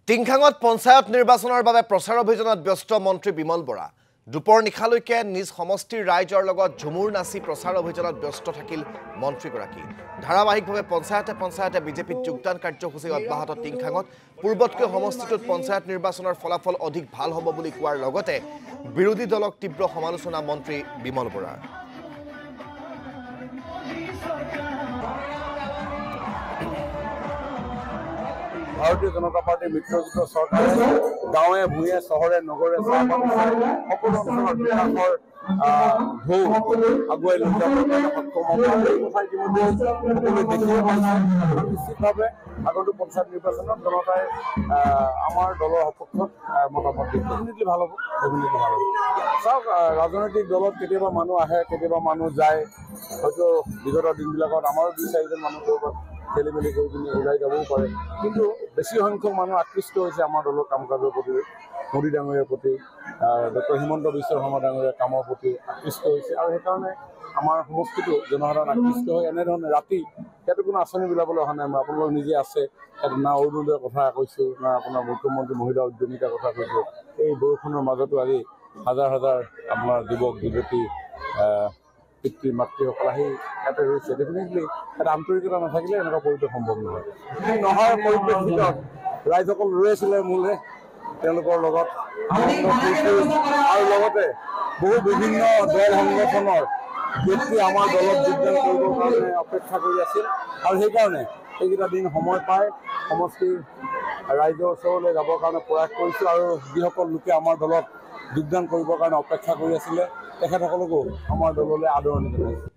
টিংখাঙত পঞ্চায়ত নিৰ্বাচনৰ বাবে প্ৰচাৰ অভিযানত ব্যস্ত মন্ত্ৰী বিমল বৰা দুপৰ নিশালৈকে নিজ সমষ্টিৰ ৰাইজৰ লগত ঝুমুৰ নাচি প্ৰচাৰ অভিযানত ব্যস্ত থাকিল মন্ত্ৰীগৰাকী ধাৰাবাহিকভাৱে পঞ্চায়তে বিজেপিত যোগদান কাৰ্যসূচী অব্যাহত টিংখাঙত পূৰ্বতকৈ সমষ্টিটোত পঞ্চায়ত নিৰ্বাচনৰ ফলাফল অধিক ভাল হ'ব বুলি কোৱাৰ লগতে বিৰোধী দলক তীব্ৰ সমালোচনা মন্ত্ৰী বিমল বৰাৰ ভাৰতীয় জনতা পাৰ্টিৰ মিত্ৰজোঁট চৰকাৰে গাঁৱে ভূঞে চহৰে নগৰে সকলো অঞ্চলৰ বিকাশৰ ঢৌ আগুৱাই লৈ যাবৰ কাৰণে সক্ষম হ'ব। এই কথা ইতিমধ্যে সকলোৱে দেখিয়ে পাইছে। নিশ্চিতভাৱে আগন্তুক পঞ্চায়ত নিৰ্বাচনত জনতাই আমাৰ দলৰ সপক্ষত মতামত দিব। ডেফিনেটলি ভাল হ'ব, ডেফিনেটলি ভাল হ'ব। চাওক, ৰাজনৈতিক দলত কেতিয়াবা মানুহ আহে, কেতিয়াবা মানুহ যায়। হয়তো বিগত দিনবিলাকত আমাৰো 2-4জন মানুহ খেলি মেলি কৰি পিনি ওলাই যাবও পাৰে, কিন্তু বেছি সংখ্যক মানুহ আকৃষ্ট হৈছে আমাৰ দলৰ কাম কাজৰ প্ৰতি, মোদী ডাঙৰীয়াৰ প্ৰতি, ডক্টৰ হিমন্ত বিশ্ব শৰ্মা ডাঙৰীয়াৰ কামৰ প্ৰতি আকৃষ্ট হৈছে। আৰু সেইকাৰণে আমাৰ সমষ্টিটো জনসাধাৰণ আকৃষ্ট হৈ এনেধৰণে ৰাতি ইয়াতো কোনো আঁচনি বিলাবলৈ অহা নাই। মই আপোনালোক নিজে আছে, ইয়াত না অৰুণোদয়ৰ কথা কৈছোঁ, না আপোনাৰ মুখ্যমন্ত্ৰী মহিলা উদ্যমিতাৰ কথা কৈছোঁ। এই বৰষুণৰ মাজতো আজি হাজাৰ হাজাৰ আপোনাৰ যুৱক যুৱতী পিতৃ মাতৃসকল আহি ইয়াতে ৰৈছে। ডেফিনেটলি এটা আন্তৰিকতা নাথাকিলে এনেকুৱা পৰিৱেশ সম্ভৱ নহয়। নহয় পৰিপ্ৰেক্ষিতত ৰাইজসকল ৰৈ আছিলে মোলে তেওঁলোকৰ লগত আৰু লগতে বহু বিভিন্ন দল সংগঠনৰ ব্যক্তি আমাৰ দলত যোগদান কৰিবৰ কাৰণে অপেক্ষা কৰি আছিল। আৰু সেইকাৰণে এইকেইটা দিন সময় পাই সমষ্টিৰ ৰাইজৰ ওচৰলৈ যাবৰ কাৰণে প্ৰয়াস কৰিছোঁ। আৰু যিসকল লোকে আমাৰ দলত যোগদান কৰিবৰ কাৰণে অপেক্ষা কৰি আছিলে তেখেতসকলকো আমাৰ দললৈ আদৰণি জনাইছোঁ।